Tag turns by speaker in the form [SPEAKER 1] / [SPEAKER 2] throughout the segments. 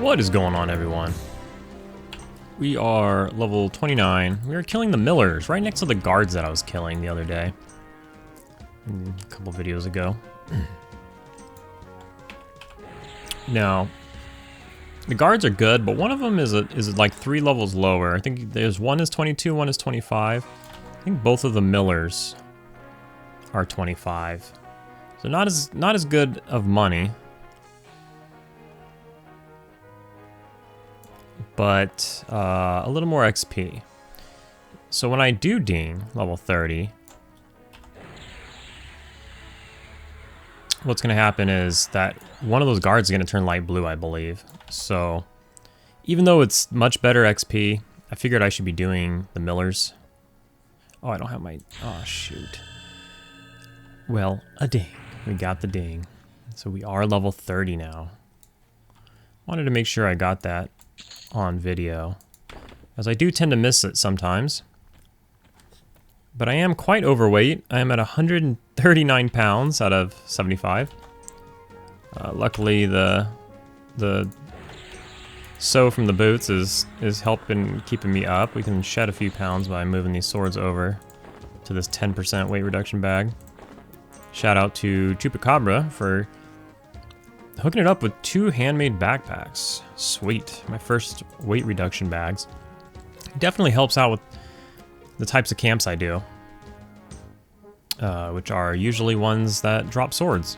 [SPEAKER 1] What is going on, everyone? We are level 29. We are killing the millers right next to the guards that I was killing the other day. A couple videos ago. Now, the guards are good, but one of them is like 3 levels lower. I think there's one is 22, one is 25. I think both of the millers are 25. So not as good of money. But a little more XP. So when I do ding level 30, what's going to happen is that one of those guards is going to turn light blue, I believe. So even though it's much better XP, I figured I should be doing the millers. Oh, I don't have my... Oh, shoot. Well, a ding. We got the ding. So we are level 30 now. Wanted to make sure I got that on video, as I do tend to miss it sometimes. But I am quite overweight. I am at 139 pounds out of 75. Luckily, the sew from the boots is helping keeping me up. We can shed a few pounds by moving these swords over to this 10% weight reduction bag. Shout out to Chupacabra for hooking it up with 2 handmade backpacks. Sweet. My first weight reduction bags. Definitely helps out with the types of camps I do. Which are usually ones that drop swords.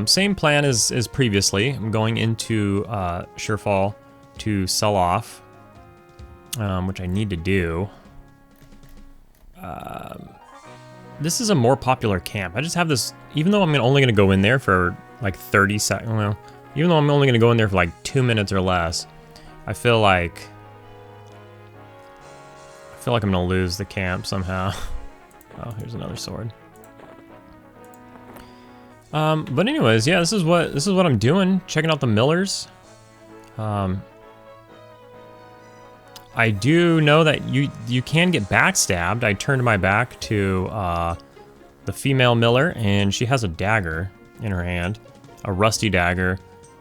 [SPEAKER 1] Same plan as previously. I'm going into Surefall to sell off. Which I need to do. This is a more popular camp. I just have this, even though I'm only going to go in there for like 30 seconds, well, even though I'm only going to go in there for like 2 minutes or less, I feel like I'm going to lose the camp somehow. Oh, here's another sword. But anyways, yeah, this is what I'm doing, checking out the millers. I do know that you can get backstabbed. I turned my back to the female miller, and she has a dagger in her hand, a rusty dagger,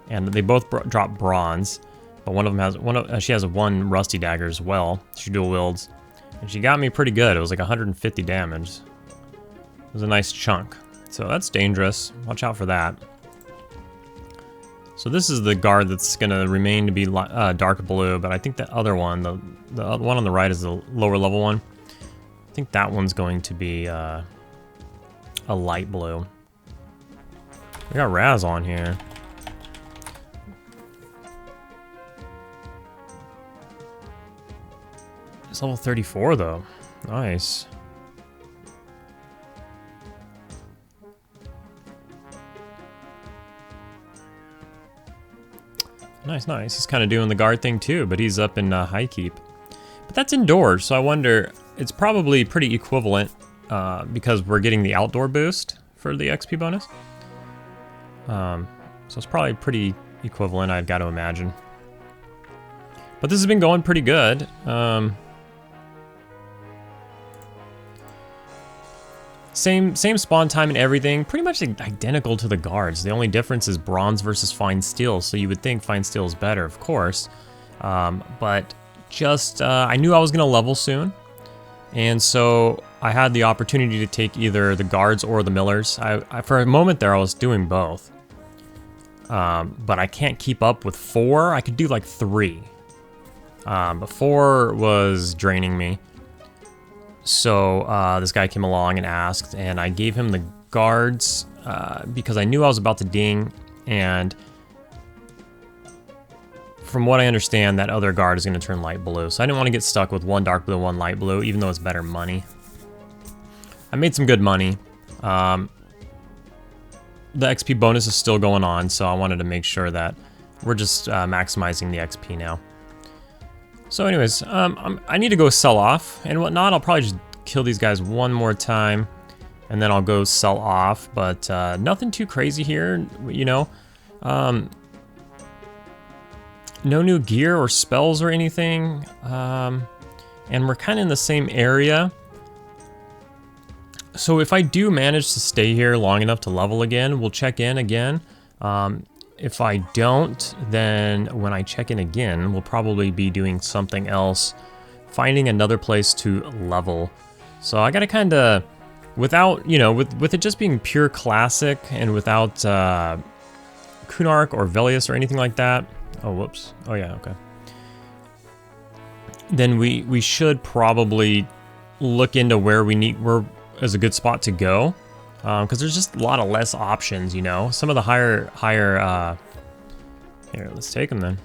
[SPEAKER 1] and they both drop bronze. But one of them has she has one rusty dagger as well. She dual wields, and she got me pretty good. It was like 150 damage. It was a nice chunk. So that's dangerous. Watch out for that. So this is the guard that's going to remain to be dark blue, but I think the other one, the one on the right is the lower level one. I think that one's going to be a light blue. We got Raz on here. It's level 34 though. Nice. Nice, nice. He's kind of doing the guard thing too, but he's up in high keep. But that's indoors, so I wonder, it's probably pretty equivalent because we're getting the outdoor boost for the XP bonus. So it's probably pretty equivalent, I've got to imagine. But this has been going pretty good. Same spawn time and everything, pretty much identical to the guards. The only difference is bronze versus fine steel, so you would think fine steel is better, of course. But just, I knew I was going to level soon, and so I had the opportunity to take either the guards or the millers. I for a moment there, I was doing both. But I can't keep up with 4. I could do like 3. But 4 was draining me. So this guy came along and asked, and I gave him the guards because I knew I was about to ding, and from what I understand, that other guard is going to turn light blue. So I didn't want to get stuck with 1 dark blue, 1 light blue, even though it's better money. I made some good money. The XP bonus is still going on, so I wanted to make sure that we're just maximizing the XP now. So anyways, I need to go sell off and whatnot. I'll probably just kill these guys one more time, and then I'll go sell off. But nothing too crazy here, you know. No new gear or spells or anything. And we're kind of in the same area. So if I do manage to stay here long enough to level again, we'll check in again. if I don't, then when I check in again, we'll probably be doing something else, finding another place to level. So I gotta kind of, without, you know, with it just being pure classic and without Kunark or Velius or anything like that. Oh, whoops. Oh yeah, okay. Then we should probably look into where is a good spot to go, because there's just a lot of less options, you know. Some of the higher here, let's take them then.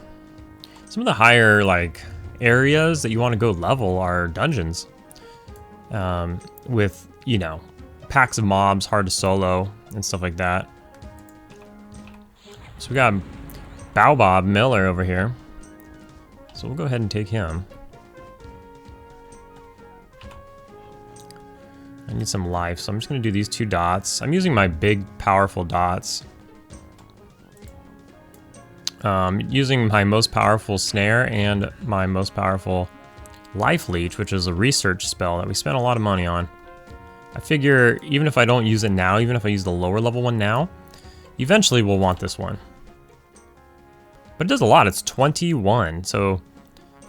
[SPEAKER 1] Some of the higher like areas that you want to go level are dungeons, with, you know, packs of mobs, hard to solo and stuff like that. So we got Baobab Miller over here, so we'll go ahead and take him. I need some life, so I'm just going to do these 2 dots. I'm using my big, powerful dots. Using my most powerful snare and my most powerful life leech, which is a research spell that we spent a lot of money on. I figure even if I don't use it now, even if I use the lower level one now, eventually we'll want this one. But it does a lot. It's 21, so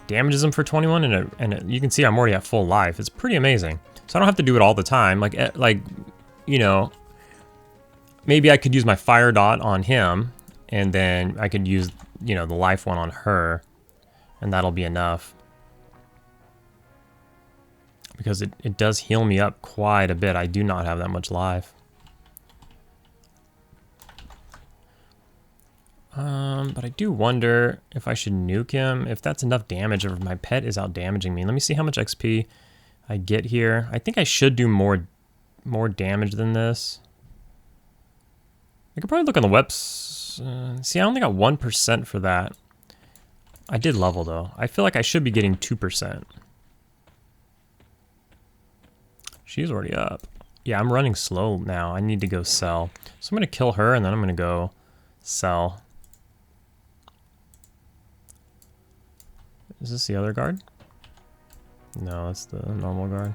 [SPEAKER 1] damages them for 21, and you can see I'm already at full life. It's pretty amazing. So I don't have to do it all the time. Like, you know, maybe I could use my fire dot on him, and then I could use, you know, the life one on her, and that'll be enough. Because it does heal me up quite a bit. I do not have that much life. But I do wonder if I should nuke him, if that's enough damage, or if my pet is out damaging me. Let me see how much XP I get here. I think I should do more damage than this. I could probably look on the webs. See, I only got 1% for that. I did level though. I feel like I should be getting 2%. She's already up. Yeah, I'm running slow now. I need to go sell. So I'm gonna kill her and then I'm gonna go sell. Is this the other guard? No, that's the normal guard.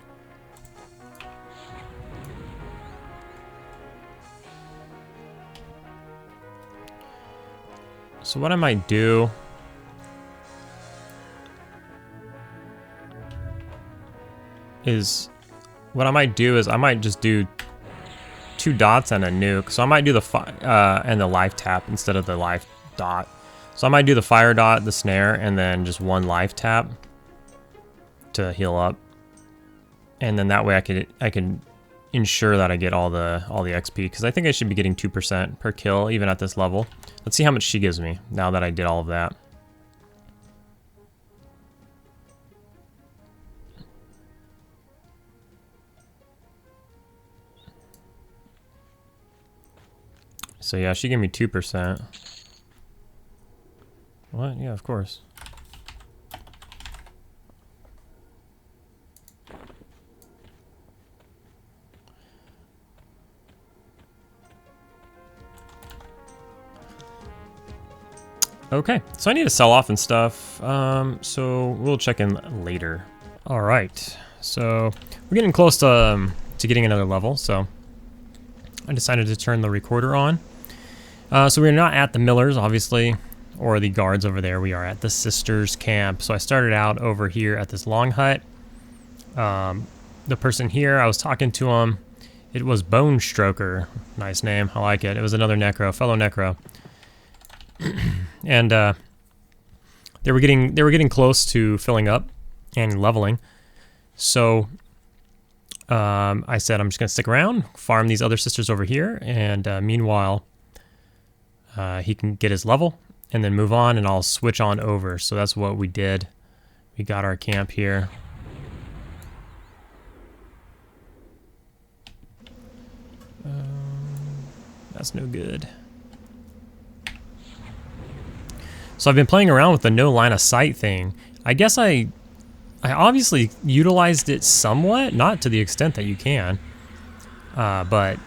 [SPEAKER 1] So what I might do is I might just do 2 dots and a nuke. So I might do the and the life tap instead of the life dot. So I might do the fire dot, the snare, and then just 1 life tap to heal up, and then that way I can ensure that I get all the XP, because I think I should be getting 2% per kill even at this level. Let's see how much she gives me now that I did all of that. So yeah, she gave me 2%. What? Yeah, of course. Okay, so I need to sell off and stuff, so we'll check in later. All right, so we're getting close to getting another level, so I decided to turn the recorder on. So we're not at the Millers, obviously, or the guards over there. We are at the Sisters camp. So I started out over here at this long hut. The person here, I was talking to him. It was Bone Stroker. Nice name, I like it. It was another Necro, fellow Necro. And they were getting close to filling up and leveling. So I said I'm just gonna stick around, farm these other sisters over here, and meanwhile he can get his level and then move on, and I'll switch on over. So that's what we did. We got our camp here. That's no good. So I've been playing around with the no line of sight thing. I guess I obviously utilized it somewhat, not to the extent that you can, but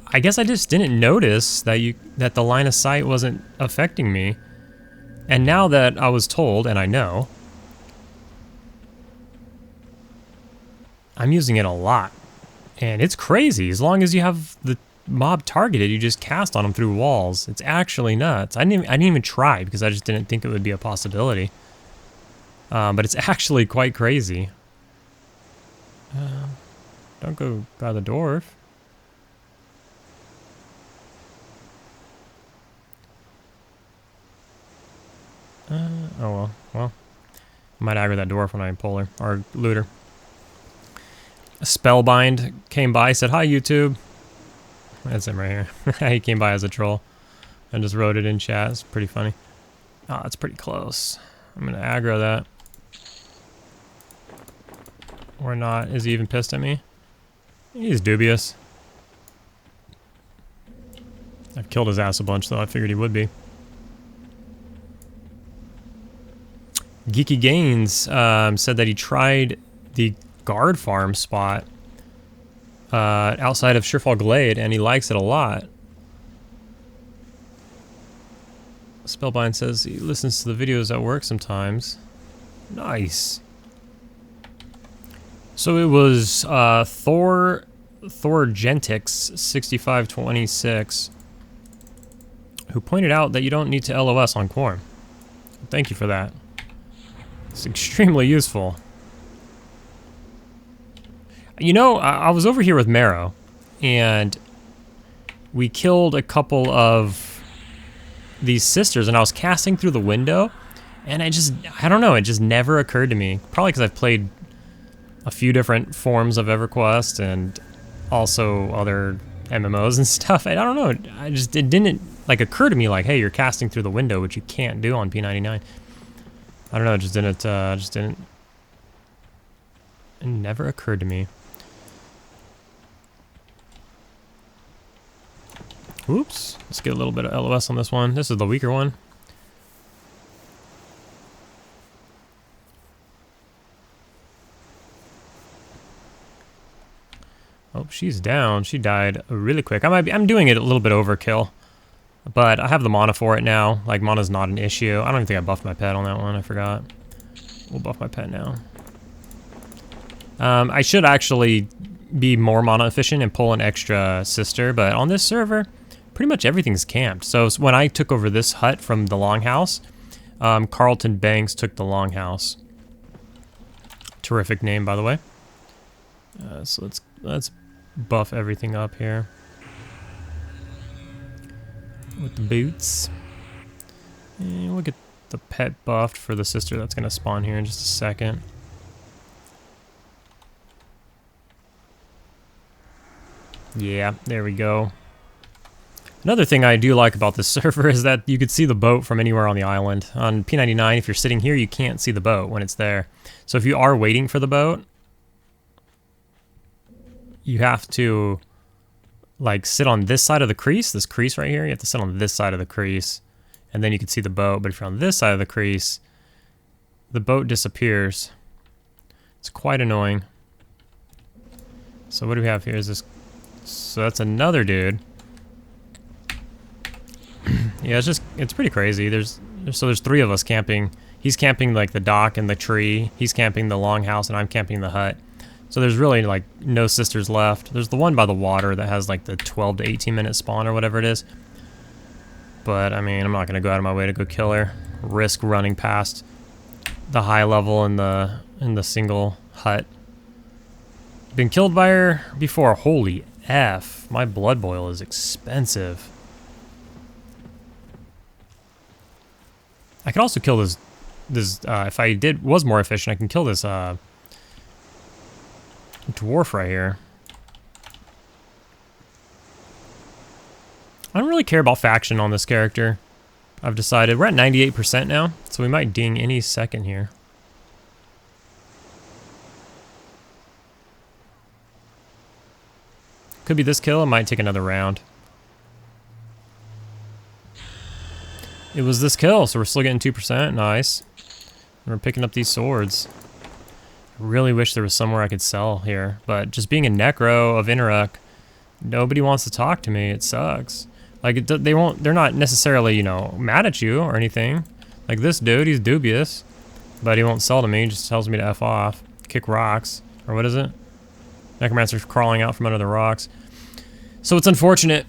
[SPEAKER 1] I guess I just didn't notice that the line of sight wasn't affecting me. And now that I was told, and I know, I'm using it a lot. And it's crazy. As long as you have mob targeted, you just cast on them through walls. It's actually nuts. I didn't even try because I just didn't think it would be a possibility. But it's actually quite crazy. Don't go by the dwarf. Oh well. I might aggro that dwarf when I pull her, or loot her. Spellbind came by, said, "Hi, YouTube." That's him right here. He came by as a troll and just wrote it in chat. It's pretty funny. Oh, that's pretty close. I'm gonna aggro that. Or not. Is he even pissed at me? He's dubious. I've killed his ass a bunch, though. I figured he would be. Geeky Gains said that he tried the guard farm spot outside of Surefall Glade, and he likes it a lot. Spellbind says he listens to the videos at work sometimes. Nice. So it was Thor Gentix 6526 who pointed out that you don't need to LOS on Quarm. Thank you for that. It's extremely useful. You know, I was over here with Marrow, and we killed a couple of these sisters, and I was casting through the window, and I don't know, it just never occurred to me. Probably because I've played a few different forms of EverQuest and also other MMOs and stuff. I don't know, it didn't like occur to me like, hey, you're casting through the window, which you can't do on P99. I don't know, it never occurred to me. Oops, let's get a little bit of LOS on this one. This is the weaker one. Oh, she's down. She died really quick. I'm doing it a little bit overkill, but I have the mana for it now. Like, mana's not an issue. I don't even think I buffed my pet on that one. I forgot. We'll buff my pet now. I should actually be more mana efficient and pull an extra sister, but on this server, pretty much everything's camped. So when I took over this hut from the Longhouse, Carlton Banks took the Longhouse. Terrific name, by the way. So let's buff everything up here with the boots. And we'll get the pet buffed for the sister that's gonna spawn here in just a second. Yeah, there we go. Another thing I do like about this server is that you could see the boat from anywhere on the island. On P99, if you're sitting here, you can't see the boat when it's there. So if you are waiting for the boat, you have to like sit on this side of the crease, this crease right here. You have to sit on this side of the crease, and then you can see the boat. But if you're on this side of the crease, the boat disappears. It's quite annoying. So what do we have here? Is this? So that's another dude. Yeah, it's pretty crazy. There's three of us camping. He's camping like the dock and the tree. He's camping the longhouse, and I'm camping the hut. So there's really like no sisters left. There's the one by the water that has like the 12 to 18 minute spawn or whatever it is. But I mean, I'm not gonna go out of my way to go kill her. Risk running past the high level in the single hut. Been killed by her before. Holy F! My blood boil is expensive. I could also kill this if I was more efficient, I can kill this dwarf right here. I don't really care about faction on this character. I've decided we're at 98% now, so we might ding any second here. Could be this kill, it might take another round. It was this kill, so we're still getting 2%, nice. And we're picking up these swords. I really wish there was somewhere I could sell here, but just being a Necro of Interuk, nobody wants to talk to me, it sucks. Like, they're not necessarily, you know, mad at you or anything. Like this dude, he's dubious, but he won't sell to me, he just tells me to F off, kick rocks, or what is it? Necromancer's crawling out from under the rocks. So it's unfortunate.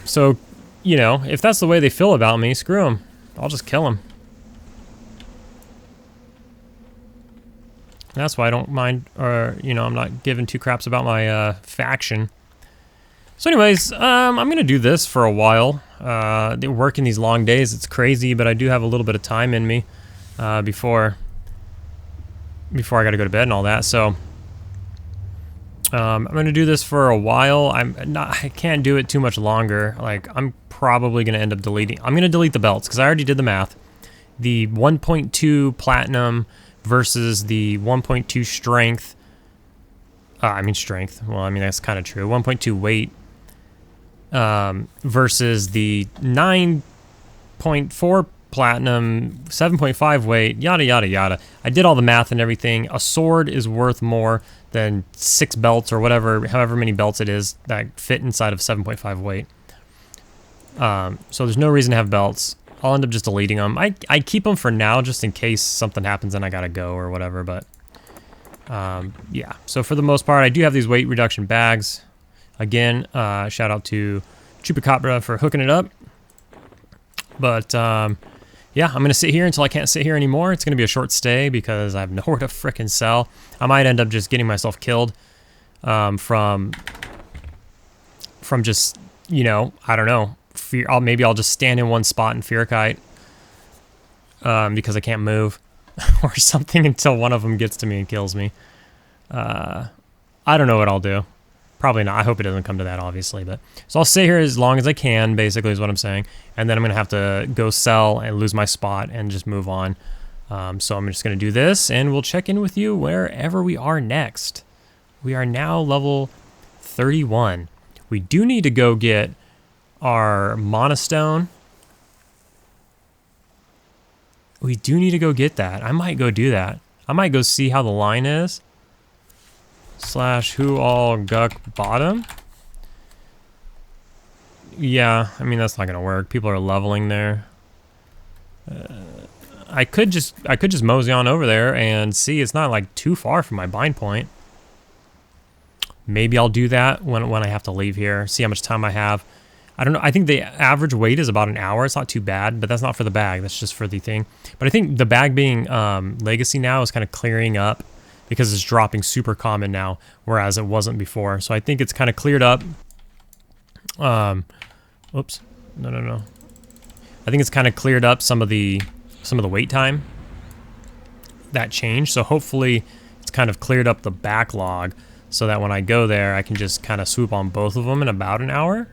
[SPEAKER 1] So, you know, if that's the way they feel about me, screw them. I'll just kill them. That's why I don't mind, or, you know, I'm not giving two craps about my faction. So anyways, I'm going to do this for a while. Working these long days, it's crazy, but I do have a little bit of time in me before I got to go to bed and all that. So I'm going to do this for a while. I can't do it too much longer. Like, I'm probably going to end up deleting. I'm going to delete the belts because I already did the math. The 1.2 platinum versus the 1.2 strength. Strength. Well, I mean, that's kind of true. 1.2 weight versus the 9.4 platinum, 7.5 weight, yada, yada, yada. I did all the math and everything. A sword is worth more than 6 belts or whatever, however many belts it is that fit inside of 7.5 weight. So there's no reason to have belts. I'll end up just deleting them. I keep them for now just in case something happens and I gotta go or whatever, but yeah. So for the most part, I do have these weight reduction bags. Again, shout out to Chupacabra for hooking it up. But yeah, I'm gonna sit here until I can't sit here anymore. It's gonna be a short stay because I have nowhere to frickin' sell. I might end up just getting myself killed from just, you know, I don't know. Maybe I'll just stand in one spot and fear kite because I can't move or something until one of them gets to me and kills me. I don't know what I'll do. Probably not. I hope it doesn't come to that, obviously. But so I'll stay here as long as I can, basically, is what I'm saying. And then I'm going to have to go sell and lose my spot and just move on. So I'm just going to do this, and we'll check in with you wherever we are next. We are now level 31. We do need to go get our Manastone. We do need to go get that. I might go do that. I might go see how the line is. / who all guck bottom. Yeah, I mean, that's not gonna work. People are leveling there. I could just mosey on over there and see. It's not like too far from my bind point. Maybe I'll do that when I have to leave here. See how much time I have. I don't know. I think the average wait is about an hour. It's not too bad, but that's not for the bag. That's just for the thing. But I think the bag being legacy now is kind of clearing up because it's dropping super common now, whereas it wasn't before. So I think it's kind of cleared up. Oops. No. I think it's kind of cleared up some of the wait time that changed. So hopefully it's kind of cleared up the backlog so that when I go there, I can just kind of swoop on both of them in about an hour.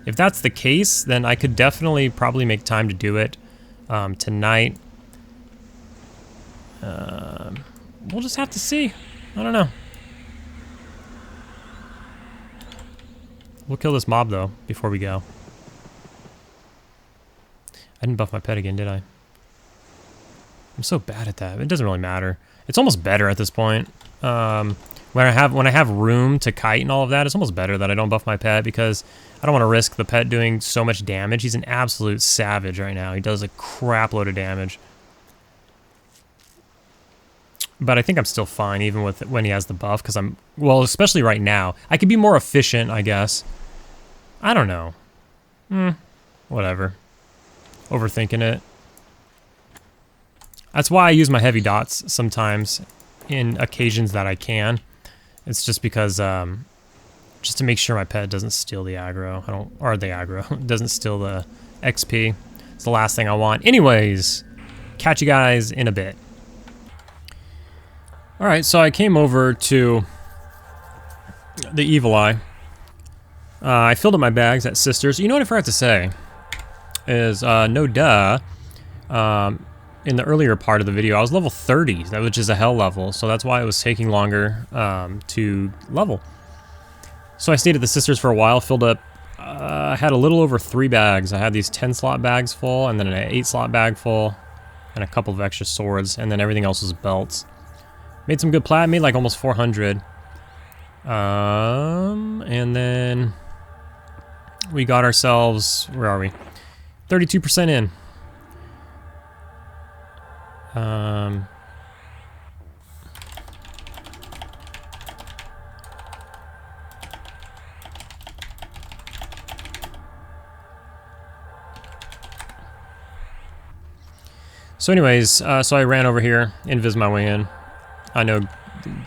[SPEAKER 1] If that's the case, then I could definitely probably make time to do it tonight. We'll just have to see. I don't know. We'll kill this mob, though, before we go. I didn't buff my pet again, did I? I'm so bad at that. It doesn't really matter. It's almost better at this point. When I have room to kite and all of that, it's almost better that I don't buff my pet because I don't want to risk the pet doing so much damage. He's an absolute savage right now. He does a crap load of damage. But I think I'm still fine even with when he has the buff because well, especially right now. I could be more efficient, I guess. I don't know. Whatever. Overthinking it. That's why I use my heavy dots sometimes in occasions that I can. It's just because, just to make sure my pet doesn't steal the aggro. Or the aggro. Doesn't steal the XP. It's the last thing I want. Anyways, catch you guys in a bit. Alright, so I came over to the Evil Eye. I filled up my bags at Sisters. You know what I forgot to say? Is, no duh. In the earlier part of the video, I was level 30, which is a hell level, so that's why it was taking longer to level. So I stayed at the Sisters for a while, filled up, I had a little over 3 bags. I had these 10 slot bags full, and then an 8 slot bag full, and a couple of extra swords, and then everything else was belts. Made some good plat, made like almost 400. And then we got ourselves, where are we? 32% in. So anyways, so I ran over here, invis my way in. I know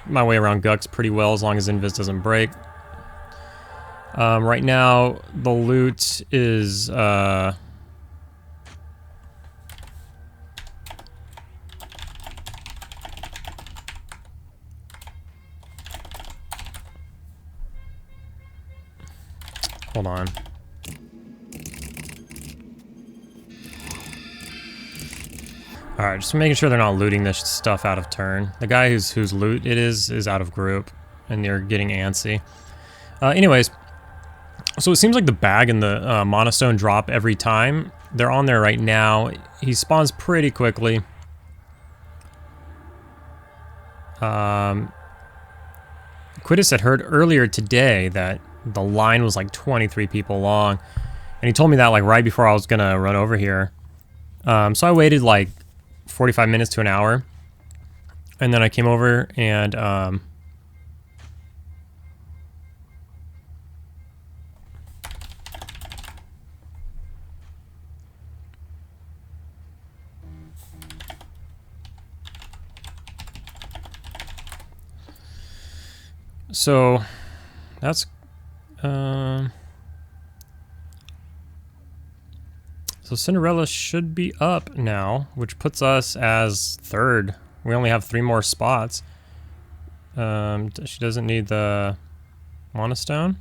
[SPEAKER 1] my way around Guks pretty well as long as invis doesn't break. Right now, the loot is... hold on. Alright, just making sure they're not looting this stuff out of turn. The guy whose loot it is out of group, and they're getting antsy. Anyways, so it seems like the bag and the Manastone drop every time. They're on there right now. He spawns pretty quickly. Quiddus had heard earlier today that the line was like 23 people long, and he told me that like right before I was gonna run over here. So I waited like 45 minutes to an hour, and then I came over and so that's so Cinderella should be up now, which puts us as third. We only have 3 more spots. She doesn't need the Manastone.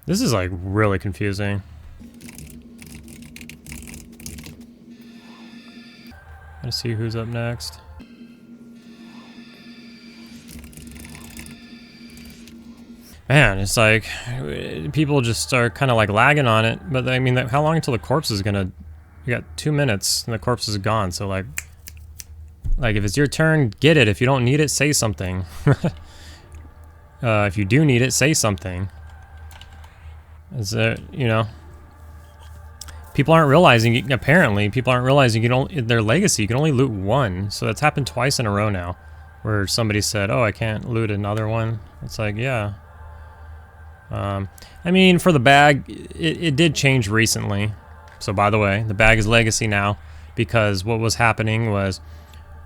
[SPEAKER 1] This is like really confusing. Let's see who's up next. Man, it's like people just are kind of like lagging on it. But I mean, how long until the corpse is gonna? You got 2 minutes and the corpse is gone. So like if it's your turn, get it. If you don't need it, say something. If you do need it, say something. Is it, you know? People aren't realizing. Apparently, people aren't realizing you don't. Their legacy, you can only loot 1. So that's happened twice in a row now, where somebody said, "Oh, I can't loot another one." It's like, yeah. I mean, for the bag, it did change recently. So by the way, the bag is legacy now, because what was happening was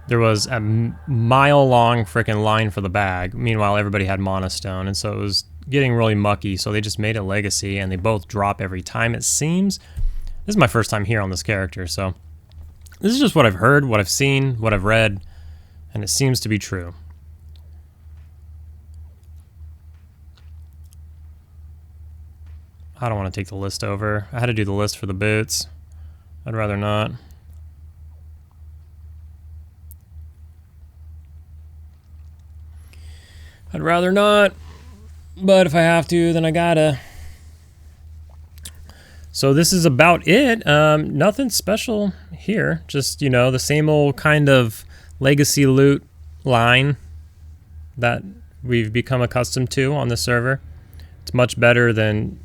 [SPEAKER 1] there was a mile-long freaking line for the bag. Meanwhile, everybody had Manastone, and so it was getting really mucky. So they just made it legacy, and they both drop every time, it seems. This is my first time here on this character, so this is just what I've heard, what I've seen, what I've read, and it seems to be true. I don't want to take the list over. I had to do the list for the boots. I'd rather not. I'd rather not, but if I have to, then I gotta. So this is about it. Nothing special here. Just, you know, the same old kind of legacy loot line that we've become accustomed to on the server. It's much better than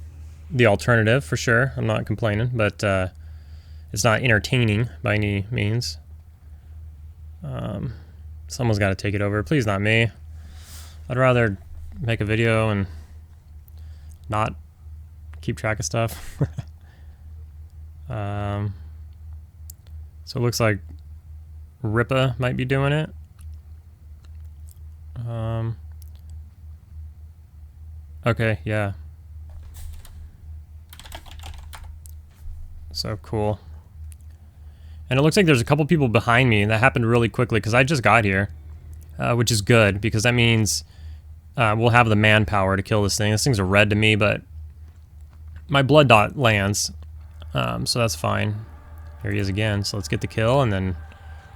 [SPEAKER 1] the alternative, for sure. I'm not complaining, but it's not entertaining by any means. Someone's got to take it over. Please, not me. I'd rather make a video and not keep track of stuff. So it looks like Ripa might be doing it. Okay, yeah. So cool. And it looks like there's a couple people behind me, and that happened really quickly because I just got here, which is good because that means we'll have the manpower to kill this thing. This thing's a red to me, but my blood dot lands, so that's fine. Here he is again, so let's get the kill, and then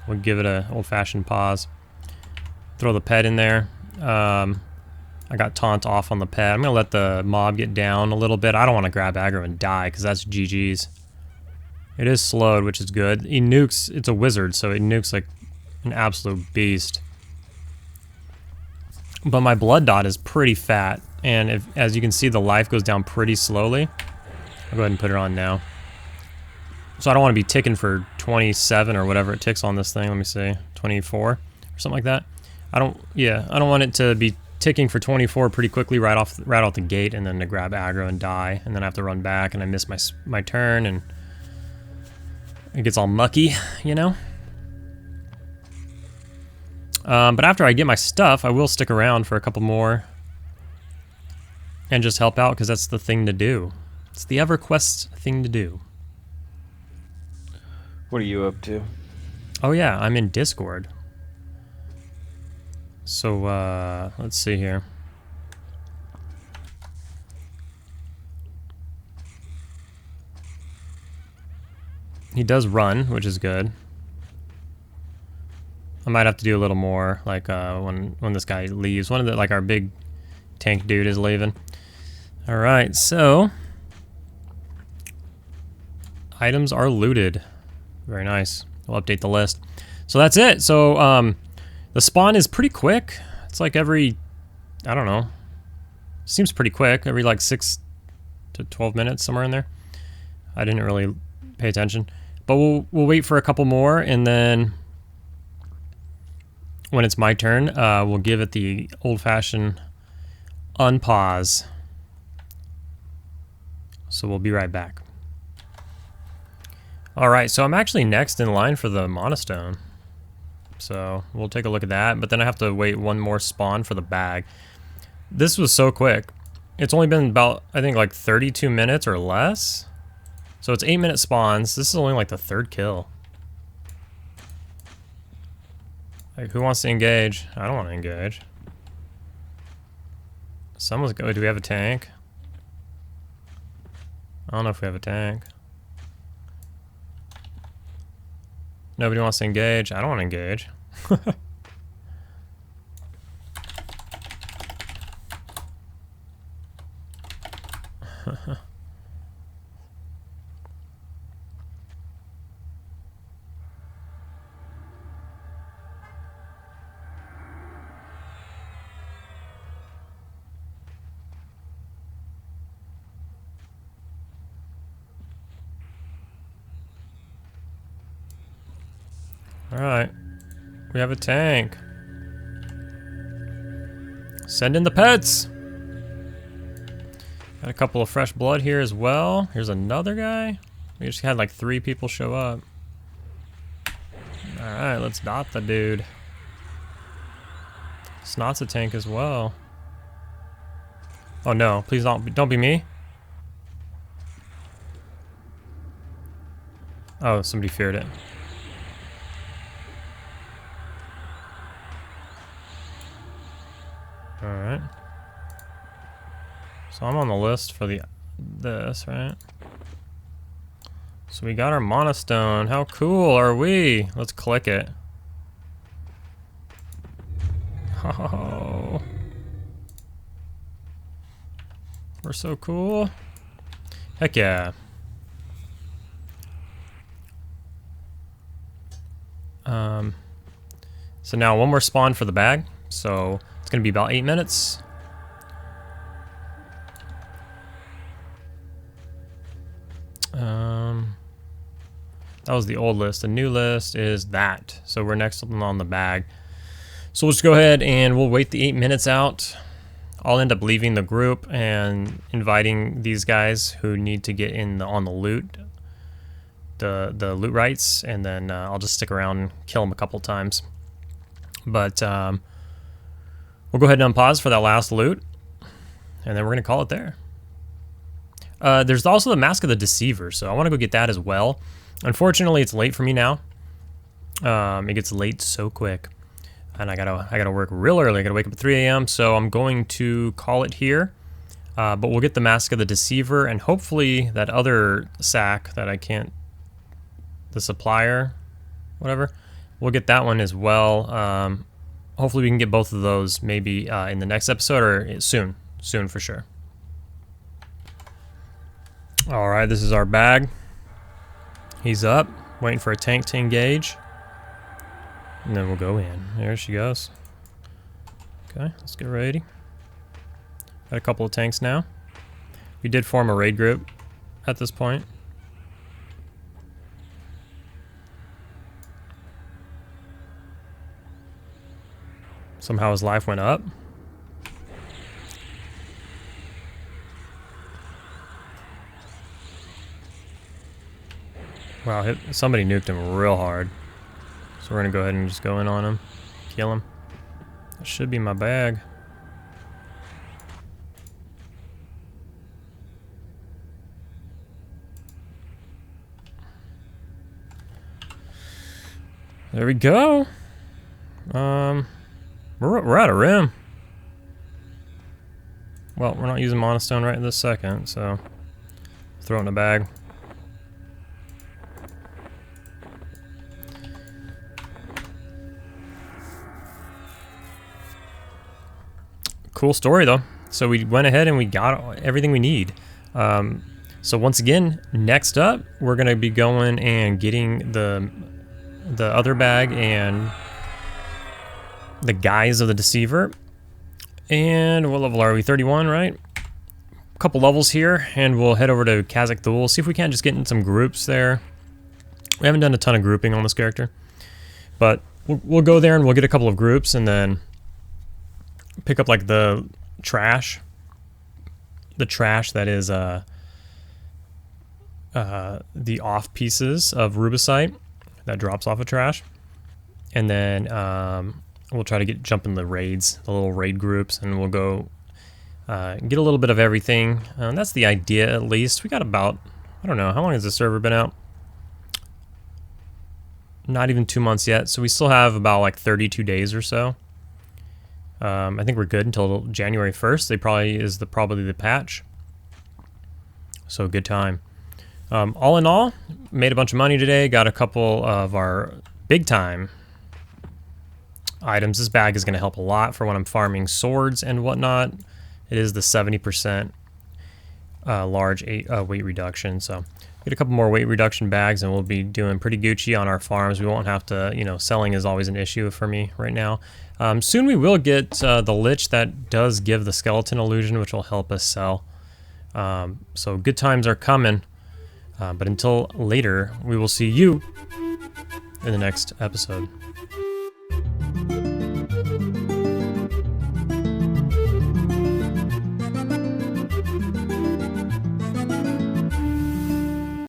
[SPEAKER 1] we'll give it a old-fashioned pause. Throw the pet in there. I got taunt off on the pet. I'm going to let the mob get down a little bit. I don't want to grab aggro and die because that's GG's. It is slowed, which is good. He nukes, it's a wizard, so it nukes like an absolute beast. But my blood dot is pretty fat, and as you can see, the life goes down pretty slowly. I'll go ahead and put it on now. So I don't want to be ticking for 27 or whatever it ticks on this thing. Let me see, 24 or something like that. I don't want it to be ticking for 24 pretty quickly right out the gate, and then to grab aggro and die, and then I have to run back, and I miss my turn, and it gets all mucky, you know? But after I get my stuff, I will stick around for a couple more and just help out, because that's the thing to do. It's the EverQuest thing to do.
[SPEAKER 2] What are you up to?
[SPEAKER 1] Oh yeah, I'm in Discord. So, let's see here. He does run, which is good. I might have to do a little more, like when this guy leaves. One of the, like, our big tank dude is leaving. All right, so items are looted. Very nice. We'll update the list. So that's it. So the spawn is pretty quick. It's like every, I don't know. Seems pretty quick. Every like 6 to 12 minutes, somewhere in there. I didn't really pay attention, but we'll wait for a couple more, and then when it's my turn, we'll give it the old-fashioned unpause. So we'll be right back. All right, so I'm actually next in line for the Manastone. So we'll take a look at that, but then I have to wait one more spawn for the bag. This was so quick. It's only been about, I think, like 32 minutes or less. So it's 8-minute spawns. This is only like the 3rd kill. Like, who wants to engage? I don't want to engage. Someone's go. Do we have a tank? I don't know if we have a tank. Nobody wants to engage. I don't want to engage. Alright. We have a tank. Send in the pets! Got a couple of fresh blood here as well. Here's another guy. We just had like 3 people show up. Alright, let's dot the dude. Snot's a tank as well. Oh no, please don't be me. Oh, somebody feared it. Alright. So I'm on the list for this, right? So we got our Manastone. How cool are we? Let's click it. Oh. We're so cool. Heck yeah. So now one more spawn for the bag. So it's gonna be about 8 minutes. That was the old list. The new list is that. So we're next on the bag. So we'll just go ahead and we'll wait the 8 minutes out. I'll end up leaving the group and inviting these guys who need to get in on the loot, the loot rights, and then I'll just stick around and kill them a couple times. But we'll go ahead and unpause for that last loot, and then we're gonna call it there. There's also the Mask of the Deceiver, so I want to go get that as well. Unfortunately, it's late for me now. It gets late so quick, and I gotta work real early. I gotta wake up at 3 a.m. So I'm going to call it here. But we'll get the Mask of the Deceiver, and hopefully that other sack that I can't, the supplier, whatever, we'll get that one as well. Hopefully we can get both of those maybe in the next episode or soon for sure. All right, this is our bag. He's up, waiting for a tank to engage. And then we'll go in. There she goes. Okay, let's get ready. Got a couple of tanks now. We did form a raid group at this point. Somehow his life went up. Wow, somebody nuked him real hard. So we're gonna go ahead and just go in on him. Kill him. That should be my bag. There we go. We're out of rim. Well, we're not using Manastone right this second, so throw it in a bag. Cool story though. So we went ahead and we got everything we need. So once again, next up, we're gonna be going and getting the other bag and the guise of the Deceiver. And what level are we? 31, right? A couple levels here, and we'll head over to Kazakh Thule, see if we can just get in some groups there. We haven't done a ton of grouping on this character, but we'll go there and we'll get a couple of groups and then pick up like the trash. The trash that is the off pieces of rubicite that drops off of trash. And then we'll try to jump in the raids, the little raid groups, and we'll go get a little bit of everything. That's the idea, at least. We got about, I don't know, how long has the server been out? Not even 2 months yet, so we still have about like 32 days or so. I think we're good until January 1st. They probably the patch. So good time. All in all, made a bunch of money today. Got a couple of our big time items. This bag is going to help a lot for when I'm farming swords and whatnot. It is the 70% large weight reduction. So get a couple more weight reduction bags and we'll be doing pretty Gucci on our farms. We won't have to, you know, selling is always an issue for me right now. Soon we will get the Lich that does give the skeleton illusion, which will help us sell. So good times are coming. But until later, we will see you in the next episode.